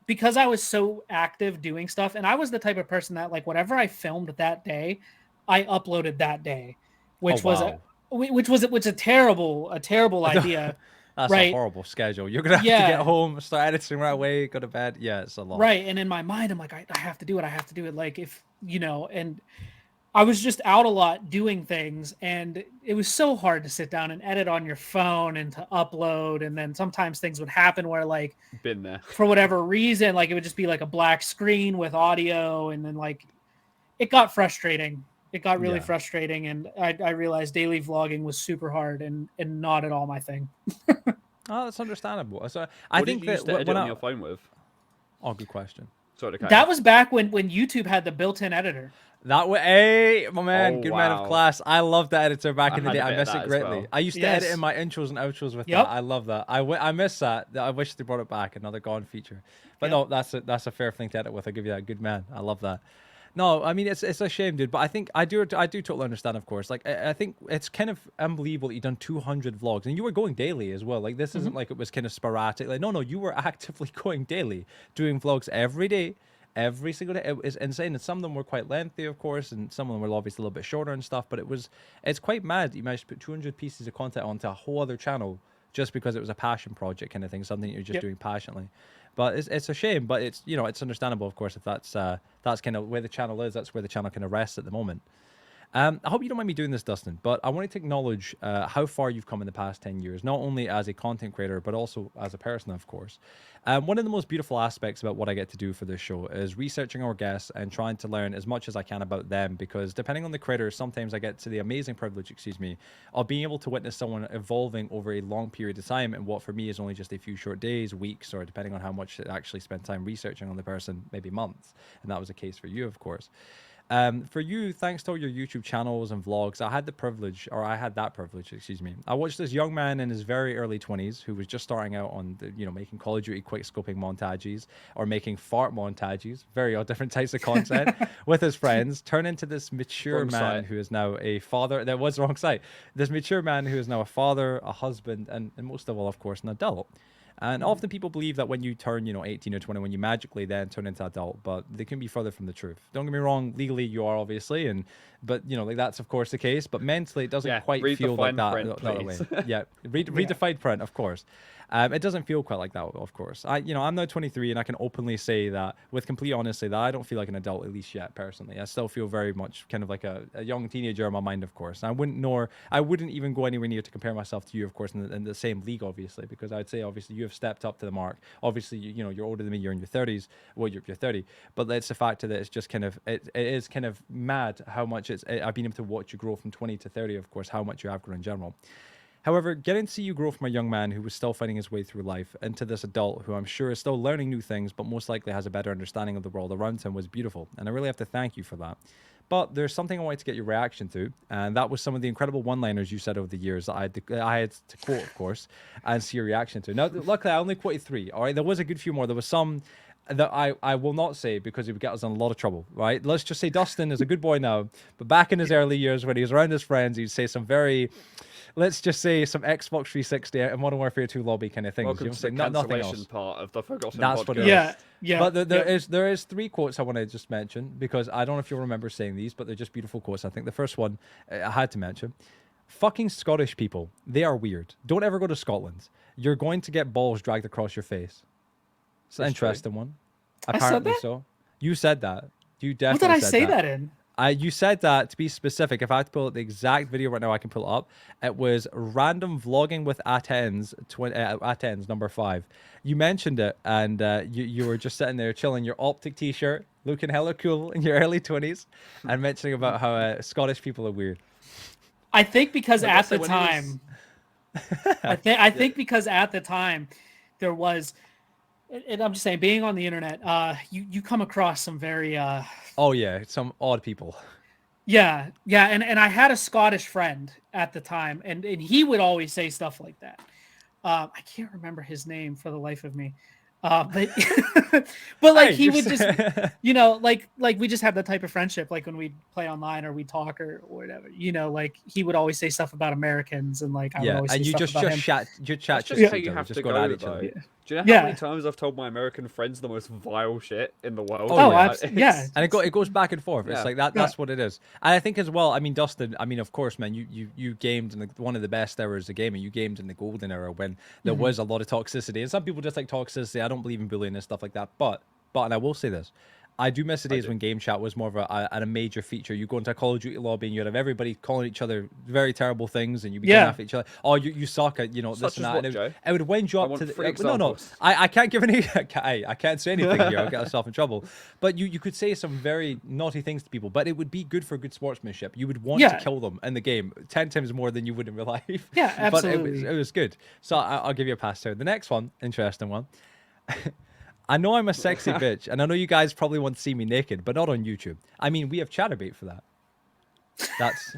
because I was so active doing stuff, and I was the type of person that, like, whatever I filmed that day, I uploaded that day, which was a terrible idea. That's right? a horrible schedule. You're gonna have to get home, start editing right away, go to bed. Yeah, it's a lot. Right. And in my mind, I'm like, I have to do it. Like, if and I was just out a lot doing things, and it was so hard to sit down and edit on your phone and to upload. And then sometimes things would happen where, like, Been there for whatever reason, like, it would just be like a black screen with audio, and then, like, it got frustrating. It got really frustrating, and I realized daily vlogging was super hard and not at all my thing. Oh, that's understandable. So what did you used to edit on your phone with? Oh, good question. Sorry to cut That you. was back when YouTube had the built-in editor. That way, hey, my man, Oh, good man of wow. class. I love the editor back in the had day. a I bit of miss that it as greatly. well. I used to edit in my intros and outros with that. I love that. I miss that. I wish they brought it back, another gone feature. But no, that's a fair thing to edit with. I give you that. Good man. I love that. No, I mean, it's a shame, dude. But I think I do totally understand, of course. Like, I think it's kind of unbelievable that you've done 200 vlogs, and you were going daily as well. Like, this isn't like it was kind of sporadic. Like, no, you were actively going daily, doing vlogs every day, every single day. It was insane, and some of them were quite lengthy, of course, and some of them were obviously a little bit shorter and stuff. But it's quite mad that you managed to put 200 pieces of content onto a whole other channel just because it was a passion project kind of thing, something you're just doing passionately. But it's a shame, but it's it's understandable, of course, if that's kind of where the channel is. That's where the channel kind of rests at the moment. I hope you don't mind me doing this, Dustin, but I wanted to acknowledge how far you've come in the past 10 years, not only as a content creator, but also as a person, of course. One of the most beautiful aspects about what I get to do for this show is researching our guests and trying to learn as much as I can about them, because depending on the creator, sometimes I get to the amazing privilege, of being able to witness someone evolving over a long period of time, and what for me is only just a few short days, weeks, or depending on how much I actually spend time researching on the person, maybe months. And that was the case for you, of course. For you, thanks to all your YouTube channels and vlogs, I had that privilege. I watched this young man in his very early 20s who was just starting out on making Call of Duty quick scoping montages or making fart montages, very all different types of content with his friends, turn into this mature man who is now a father. That was the wrong site. This mature man who is now a father, a husband, and most of all, of course, an adult. And often people believe that when you turn, 18 or 21, you magically then turn into adult, but they can be further from the truth. Don't get me wrong, legally you are obviously, but that's of course the case, but mentally it doesn't quite feel like that. That way. Yeah, read the fine print, of course. It doesn't feel quite like that, of course. I'm now 23, and I can openly say that with complete honesty that I don't feel like an adult, at least yet, personally. I still feel very much kind of like a young teenager in my mind, of course. And I wouldn't even go anywhere near to compare myself to you, of course, in the same league, obviously, because I'd say obviously you have stepped up to the mark. Obviously, you're older than me. You're in your 30s. Well, you're 30, but it's the fact that it's just kind of it is kind of mad how much I've been able to watch you grow from 20 to 30, of course, how much you have grown in general. However, getting to see you grow from a young man who was still finding his way through life into this adult who I'm sure is still learning new things, but most likely has a better understanding of the world around him was beautiful. And I really have to thank you for that. But there's something I wanted to get your reaction to, and that was some of the incredible one-liners you said over the years that I had to quote, of course, and see your reaction to. Now, luckily, I only quoted 3, all right? There was a good few more. There was some that I will not say because it would get us in a lot of trouble, right? Let's just say Dustin is a good boy now, but back in his early years when he was around his friends, he'd say some very... Let's just say some Xbox 360 and Modern Warfare 2 lobby kind of things. Welcome to the nothing else. part of the Forgotten That's podcast. what it is. Yeah. But there is 3 quotes I want to just mention because I don't know if you'll remember saying these, but they're just beautiful quotes. I think the first one I had to mention. Fucking Scottish people, they are weird. Don't ever go to Scotland. You're going to get balls dragged across your face. It's an interesting one. I said that? So. You said that. You What definitely did I said say that. that in? You said that, to be specific, if I had to pull up the exact video right now, I can pull it up. It was random vlogging with Atens, Atens number 5. You mentioned it, and you were just sitting there chilling, your Optic t-shirt, looking hella cool in your early 20s, and mentioning about how Scottish people are weird. I think because I at gotta say, the when he was- time, I think because at the time there was, and I'm just saying, being on the internet, you come across some very Oh yeah, some odd people. yeah, and I had a Scottish friend at the time, and he would always say stuff like that. I can't remember his name for the life of me, but but like Hey, he you're would just, s- like we just have that type of friendship, like when we play online or we talk or whatever, like he would always say stuff about Americans, and like I would Yeah, always say and you stuff just about him. chat, your chat That's just just how each you other, have just to going at go, each other. though. Yeah. Do you know how many Yeah. times I've told my American friends the most vile shit in the world? Oh, Oh, yeah. yeah. And it goes back and forth. It's Yeah. like that. That's what it is. And I think as well. I mean, Dustin. I mean, of course, man. You gamed in one of the best eras of gaming. You gamed in the golden era when there was a lot of toxicity, and some people just like toxicity. I don't believe in bullying and stuff like that. But and I will say this. I do miss the days when game chat was more of a major feature. You go into a Call of Duty lobby and you'd have everybody calling each other very terrible things, and you'd be going Yeah. after each other. Oh, you suck at this Such and as that. what, And Joe? it would wind you I up want to the 3 no. examples. I can't give any. I can't say anything here. I'll get myself in trouble. But you could say some very naughty things to people, but it would be good for good sportsmanship. You would want to Yeah. kill them in the game 10 times more than you would in real life. Yeah, But absolutely. it was good. So I'll give you a pass there. The next one, interesting one. I know I'm a sexy bitch, and I know you guys probably want to see me naked, but not on YouTube. I mean, we have Chatterbait for that. That's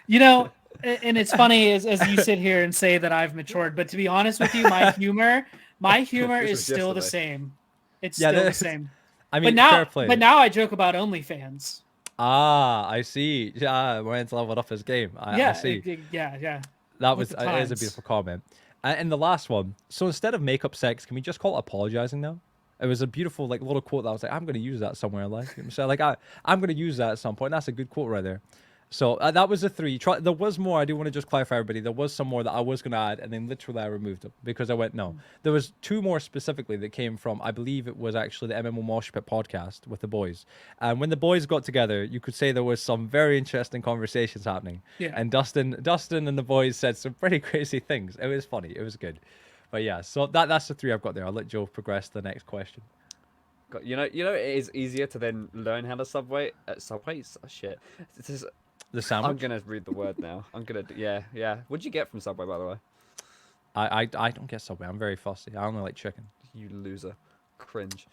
And it's funny as you sit here and say that I've matured, but to be honest with you, my humor This is was still the yesterday. same. It's Yeah, still the that- same. I mean, But fair play. now I joke about OnlyFans. Ah, I see. Yeah, Ryan's leveled up his game. I Yeah, see. yeah. That with was the it is a times. beautiful comment. And the last one. So instead of makeup sex, can we just call it apologizing now? It was a beautiful like little quote that I was like, I'm gonna use that somewhere in life. So like I'm gonna use that at some point. That's a good quote right there. So that was the 3. There was more. I do want to just clarify everybody. There was some more that I was gonna add, and then literally I removed them because I went no. There was 2 more specifically that came from. I believe it was actually the MMO Mosh Pit podcast with the boys. And when the boys got together, you could say there was some very interesting conversations happening. Yeah. And Dustin and the boys said some pretty crazy things. It was funny. It was good. But yeah, so that's the 3 I've got there. I'll let Joe progress to the next question. You know, it is easier to then learn how to subway. Subways? Oh, shit. This is, The sandwich. I'm gonna read the word now. Yeah. What'd you get from Subway, by the way? I don't get Subway. I'm very fussy. I only like chicken. You loser, cringe.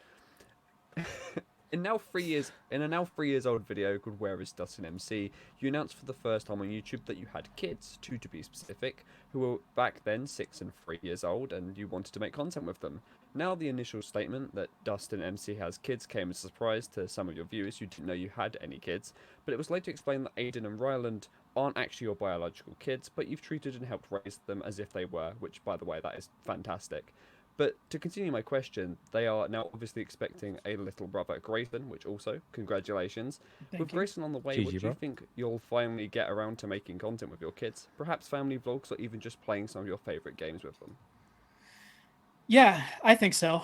In a now 3 years old video called Where is DustinsMC, you announced for the first time on YouTube that you had kids, 2 to be specific, who were back then 6 and 3 years old, and you wanted to make content with them. Now the initial statement that DustinsMC has kids came as a surprise to some of your viewers who didn't know you had any kids, but it was later explained that Aiden and Ryland aren't actually your biological kids, but you've treated and helped raise them as if they were, which, by the way, that is fantastic. But to continue my question, they are now obviously expecting a little brother, Grayson, which also, congratulations. With you. Grayson on the way, GG, what do bro. you think you'll finally get around to making content with your kids? Perhaps family vlogs or even just playing some of your favourite games with them? Yeah, I think so.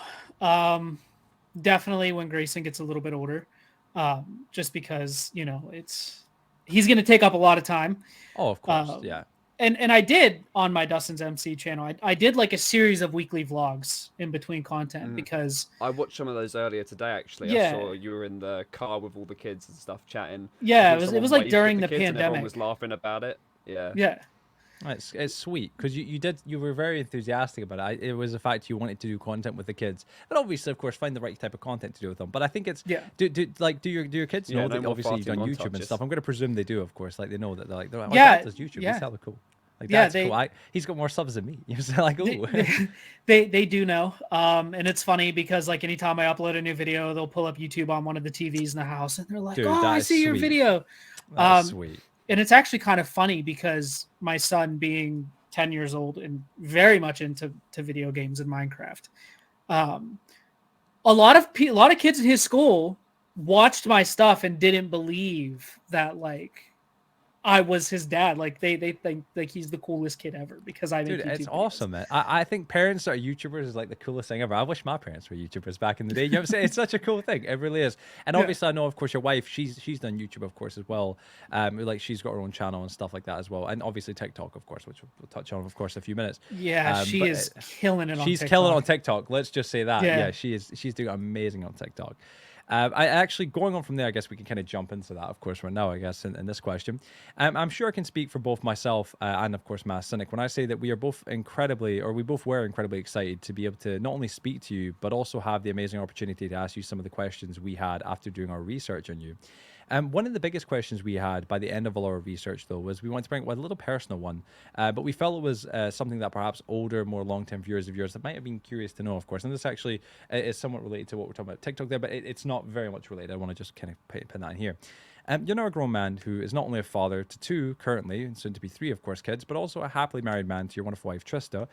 Definitely when Grayson gets a little bit older, just because he's going to take up a lot of time. Oh, of course. Yeah. And I did on my DustinsMC channel. I did like a series of weekly vlogs in between content because I watched some of those earlier today. Actually, Yeah. I saw you were in the car with all the kids and stuff chatting. Yeah, I it think was someone like waved at during the kids and everyone pandemic. was laughing about it. Yeah. yeah. It's sweet because you were very enthusiastic about it. It was the fact you wanted to do content with the kids, but obviously, of course, find the right type of content to do with them. But I think it's Yeah. Do your kids Yeah, know no that more obviously you've done farting YouTube and montages. stuff? I'm going to presume they do, of course. Like they know that they're like, oh, Yeah, Dad does YouTube. yeah. He's hella cool. Like Yeah, that's cool. He's got more subs than me. You're like, ooh. They do know. And it's funny because like anytime I upload a new video, they'll pull up YouTube on one of the TVs in the house and they're like, Dude, oh, that I is see your sweet. video. That's sweet. And it's actually kind of funny because my son being 10 years old and very much into video games and Minecraft. A lot of kids in his school watched my stuff and didn't believe that like I was his dad. Like they think like he's the coolest kid ever because I make Dude, YouTube it's videos. awesome, man. I think parents that are YouTubers is like the coolest thing ever. I wish my parents were YouTubers back in the day. You know what I'm saying? It's such a cool thing. It really is. And Yeah. obviously, I know, of course, your wife, she's done YouTube, of course, as well. Like she's got her own channel and stuff like that as well. And obviously TikTok, of course, which we'll touch on, of course, in a few minutes. Yeah, she but, is killing it on She's TikTok. killing on TikTok. Let's just say that. Yeah. Yeah, she's doing amazing on TikTok. I actually, going on from there, I guess we can kind of jump into that, of course, right now, I guess, in this question. I'm sure I can speak for both myself and, of course, Mass Cynic when I say that we are both we both were incredibly excited to be able to not only speak to you, but also have the amazing opportunity to ask you some of the questions we had after doing our research on you. One of the biggest questions we had by the end of all our research, though, was we wanted to bring a little personal one, but we felt it was something that perhaps older, more long-term viewers of yours that might have been curious to know, of course. And this actually is somewhat related to what we're talking about TikTok there, but it's not very much related. I want to just kind of put that in here. You're now a grown man who is not only a father to 2 currently, and soon to be 3, of course, kids, but also a happily married man to your wonderful wife, Trista.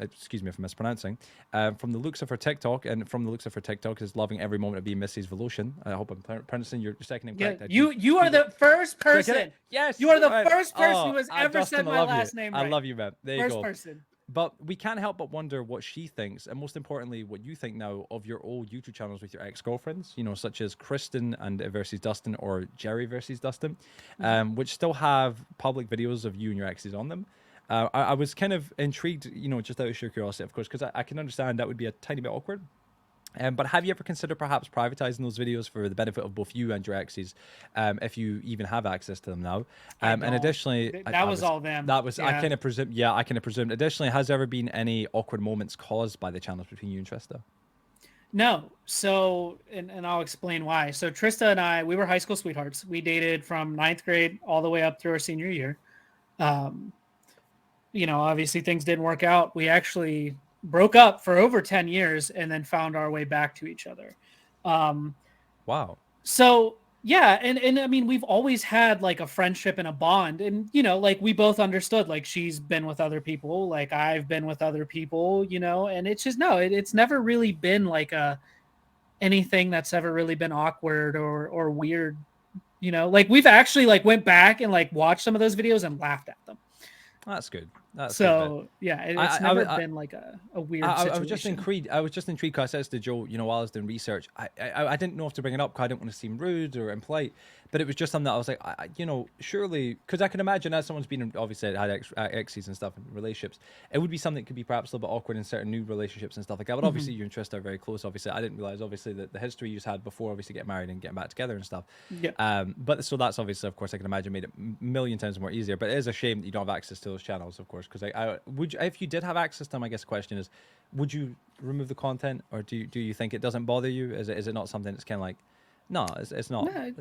Excuse me if I'm mispronouncing. From the looks of her TikTok, is loving every moment of being Mrs. Volution. I hope I'm pronouncing your second name correct. You are the first person. Yes, You are the first person who has ever Dustin, said my last name right. I love you, man. There you First go. person. But we can't help but wonder what she thinks, and most importantly, what you think now of your old YouTube channels with your ex-girlfriends, you know, such as Kristen and versus Dustin, or Jerry versus Dustin, which still have public videos of you and your exes on them. I was kind of intrigued, you know, just out of sheer curiosity, of course, because I can understand that would be a tiny bit awkward. But have you ever considered perhaps privatizing those videos for the benefit of both you and your exes, if you even have access to them now? And additionally, that was all them. That was, yeah. I kind of presume. Yeah, I kind of presumed. Additionally, has there ever been any awkward moments caused by the channels between you and Trista? No. So, and I'll explain why. So Trista and I, we were high school sweethearts. We dated from 9th grade all the way up through our senior year. You know, obviously things didn't work out. We actually broke up for over 10 years and then found our way back to each other. Wow. So yeah, and I mean, we've always had like a friendship and a bond, and you know, like we both understood, like she's been with other people, like I've been with other people, you know, and it's just it's never really been like anything that's ever really been awkward or weird, you know. Like we've actually like went back and like watched some of those videos and laughed at them. That's good. That's so good, yeah, it's never been like a weird situation. I was just intrigued. I was just intrigued because I said to Joe, you know, while I was doing research, I didn't know if to bring it up because I didn't want to seem rude or impolite, but it was just something that I was like, you know, surely, because I can imagine as someone's been obviously had exes and stuff in relationships, it would be something that could be perhaps a little bit awkward in certain new relationships and stuff like that. But obviously, you and Trista are very close. Obviously, I didn't realize obviously that the history you had before obviously getting married and getting back together and stuff. Yeah. But so that's obviously, of course, I can imagine made it a million times more easier. But it is a shame that you don't have access to those channels, of course, because I would. If you did have access to them, I guess the question is, would you remove the content, or do you think it doesn't bother you? Is it not something that's kind of like, no, it's not. No,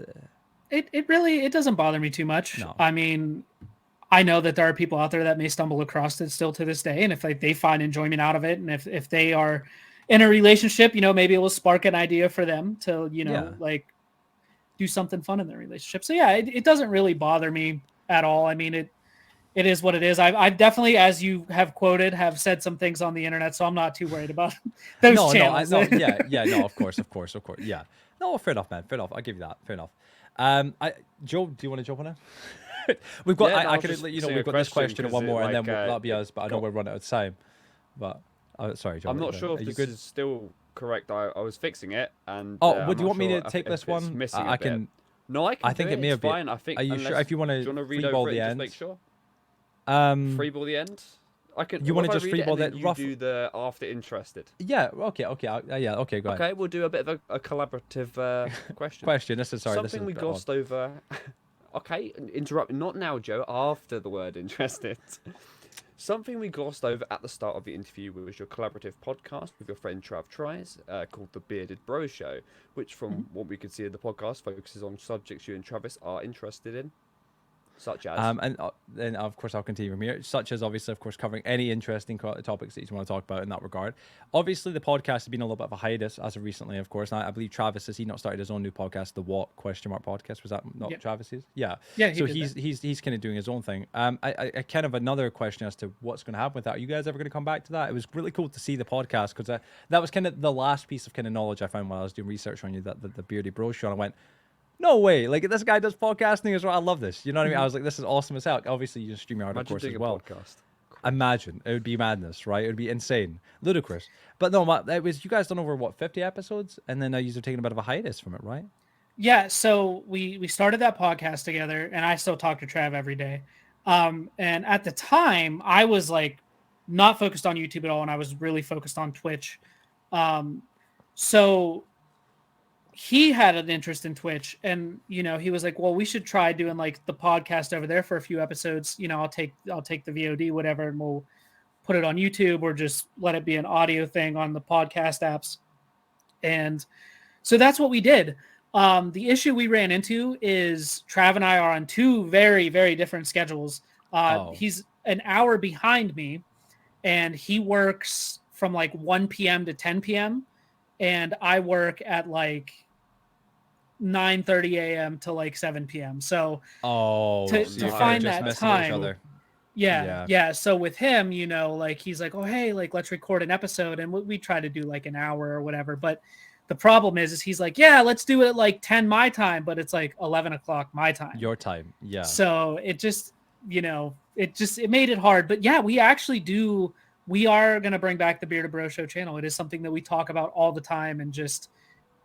it really doesn't bother me too much. No. I mean, I know that there are people out there that may stumble across it still to this day, and if they find enjoyment out of it, and if they are in a relationship, you know, maybe it will spark an idea for them to, you know, like do something fun in their relationship. So yeah, it doesn't really bother me at all. I mean, it is what it is. I've definitely, as you have quoted, have said some things on the internet, so I'm not too worried about those channels. No, of course. Yeah. No, fair enough, man. Fair enough. I'll give you that. Fair enough. Joe, do you want to jump on it? We've got, I could, you know, we've got this question and one more, and then that'll be us, but I know we're running out of time. But, sorry, Joe. I'm not sure if this is still correct. I was fixing it, and would you want me to take this one? I can. No, I can. I think it may have been. I think. Are you sure? If you want to read over it, just make sure. Freeball the end. I can. You want to just freeball that? You do the after interested. Yeah. Okay. Yeah. Okay. Go ahead. Okay, we'll do a bit of a collaborative question. This is something we glossed over. Okay, interrupt. Not now, Joe. After the word interested. Something we glossed over at the start of the interview was your collaborative podcast with your friend Trav Tries, called The Bearded Bro Show, which, from what we could see in the podcast, focuses on subjects you and Travis are interested in. Such as? And then, of course, I'll continue from here. Such as, obviously, of course, covering any interesting topics that you want to talk about in that regard. Obviously, the podcast has been a little bit of a hiatus as of recently, of course. And I believe Travis, has he not started his own new podcast, the What podcast? Was that not Travis's? Yeah. Yeah. So he's kind of doing his own thing. I kind of another question as to what's going to happen with that. Are you guys ever going to come back to that? It was really cool to see the podcast, because that was kind of the last piece of kind of knowledge I found while I was doing research on you, that the Bearded Bro Show. And I went, No way. Like, this guy does podcasting as well. I love this. You know what I mean? I Mhm. was like, this is awesome as hell. Obviously, you can stream your art, of Imagine course, doing as a well. podcast. Imagine. It would be madness, right? It would be insane. Ludicrous. But no, it was, you guys done over, what, 50 episodes? And then now you're taking a bit of a hiatus from it, right? Yeah, so we started that podcast together, and I still talk to Trav every day. And at the time, I was like not focused on YouTube at all, and I was really focused on Twitch. So he had an interest in Twitch, and he was like, well, we should try doing like the podcast over there for a few episodes. I'll take the VOD, whatever, and we'll put it on YouTube or just let it be an audio thing on the podcast apps. And so that's what we did. The issue we ran into is Trav and I are on two very, very different schedules. He's an hour behind me, and he works from like 1 p.m. to 10 p.m. and I work at like 9:30 a.m. to like 7 p.m. So to find that time, yeah. So with him, like he's like, oh hey, like let's record an episode, and we try to do like an hour or whatever. But the problem is he's like, yeah, let's do it at like 10 my time, but it's like 11 o'clock my time. Your time, yeah. So it just, it made it hard. But yeah, we are going to bring back the Bearded Bro Show channel. It is something that we talk about all the time, and just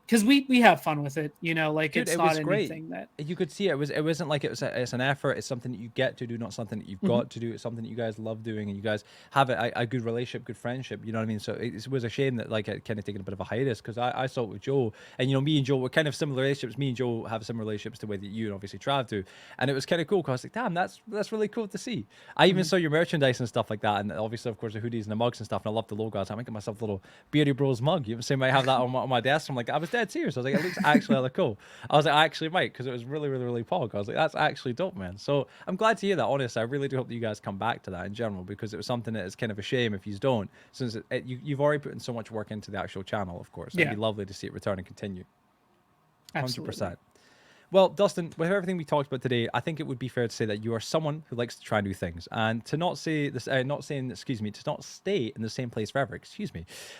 because we have fun with it, like Dude, it's it not was great. anything that you could see. It wasn't like it's an effort. It's something that you get to do, not something that you've got to do. It's something that you guys love doing, and you guys have a good relationship, good friendship. You know what I mean? So it was a shame that like it kind of taken a bit of a hiatus, because I saw it with Joe, and me and Joe were kind of similar relationships. Me and Joe have similar relationships the way that you and obviously Trav do, and it was kind of cool because I was like, damn, that's really cool to see. I even saw your merchandise and stuff like that, and obviously of course the hoodies and the mugs and stuff, and I love the logo. I might get myself a little Bearded Bros mug. You know what I'm saying? I have that on my desk. I'm like, I was dead serious. I was like, it looks actually really cool. I was like, I actually might, because it was really, really, really pog. I was like, that's actually dope, man. So I'm glad to hear that. Honestly, I really do hope that you guys come back to that in general, because it was something that is kind of a shame if you don't, since you've already put in so much work into the actual channel, of course. It'd be lovely to see it return and continue. 100%. Absolutely. Well, Dustin, with everything we talked about today, I think it would be fair to say that you are someone who likes to try new things, and to not say this, to not stay in the same place forever.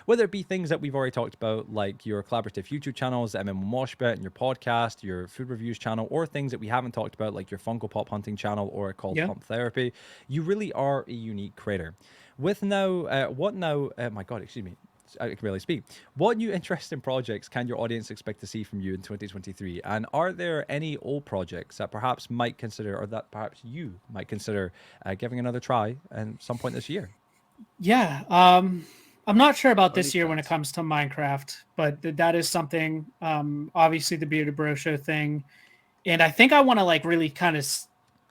Whether it be things that we've already talked about, like your collaborative YouTube channels, MMO Moshpit, and your podcast, your food reviews channel, or things that we haven't talked about, like your Funko Pop hunting channel or called Pump Therapy. You really are a unique creator. With now, my God, excuse me. I can barely speak. What new interesting projects can your audience expect to see from you in 2023? And are there any old projects that perhaps might consider, or that perhaps you might consider giving another try at some point this year? Yeah. I'm not sure about this year when it comes to Minecraft, but that is something, obviously the Bearded Bro Show thing. And I think I want to like really kind of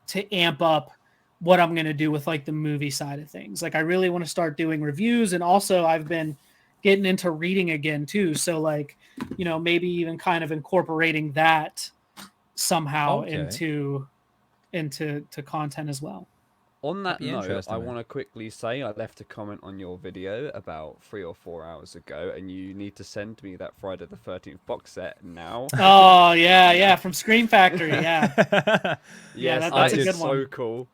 to amp up what I'm going to do with like the movie side of things. Like I really want to start doing reviews. And also I've been getting into reading again too, so like maybe even kind of incorporating that somehow into content as well. On that note, I want to quickly say I left a comment on your video about 3 or 4 hours ago, and you need to send me that Friday the 13th box set now. Oh yeah, from Scream Factory. Yeah. Yes, that's a good so one. Cool.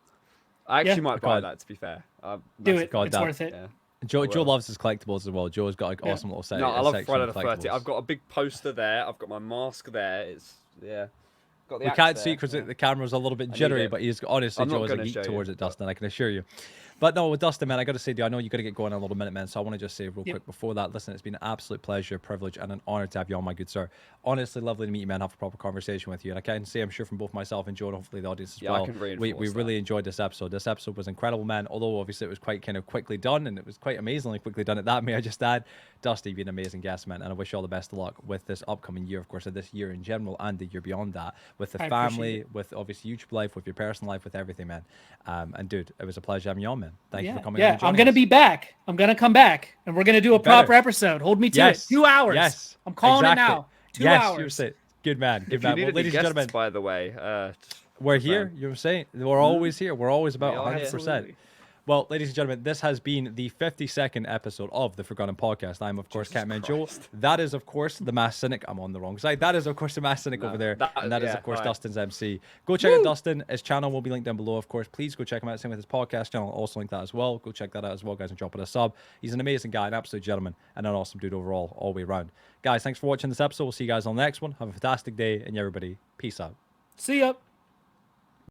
I actually might buy that, to be fair. Do it. It's worth it. Yeah. Joe loves his collectibles as well. Joe's got an awesome little set. No, I love Friday the 13th. I've got a big poster there. I've got my mask there. Got the we can't see because the camera's a little bit jittery, but he's honestly Joe is a geek towards it, Dustin. I can assure you. But no, with Dustin, man, I got to say, I know you got to get going in a little minute, man. So I want to just say real quick before that, listen, it's been an absolute pleasure, privilege, and an honor to have you on, my good sir. Honestly, lovely to meet you, man. Have a proper conversation with you, and I can say, I'm sure from both myself and Joe, and hopefully the audience as well. I can we really enjoyed this episode. This episode was incredible, man. Although obviously it was quite kind of quickly done, and it was quite amazingly quickly done at that. May I just add, Dusty, you've been an amazing guest, man, and I wish you all the best of luck with this upcoming year, of course, of this year in general, and the year beyond that, with the family, with obviously YouTube life, with your personal life, with everything, man. And dude, it was a pleasure having you on, man. Thank you for coming. Yeah, I'm gonna be back. I'm gonna come back, and we're gonna do a proper episode. Hold me to it. 2 hours. Yes, I'm calling it now. 2 hours. Good man. Good if man. You well, ladies and gentlemen, by the way, we're here. You know what I'm saying? We're always here. We're always about 100%. Well, ladies and gentlemen, this has been the 52nd episode of the Forgotten Podcast. I'm, of course, Catman Joe. That is, of course, the Mass Cynic. I'm on the wrong side. That is, of course, the Mass Cynic over there. And that is, of course, DustinsMC. Go check out Dustin. His channel will be linked down below, of course. Please go check him out. Same with his podcast channel. I'll also link that as well. Go check that out as well, guys, and drop it a sub. He's an amazing guy, an absolute gentleman, and an awesome dude overall, all the way around. Guys, thanks for watching this episode. We'll see you guys on the next one. Have a fantastic day, and everybody, peace out. See ya.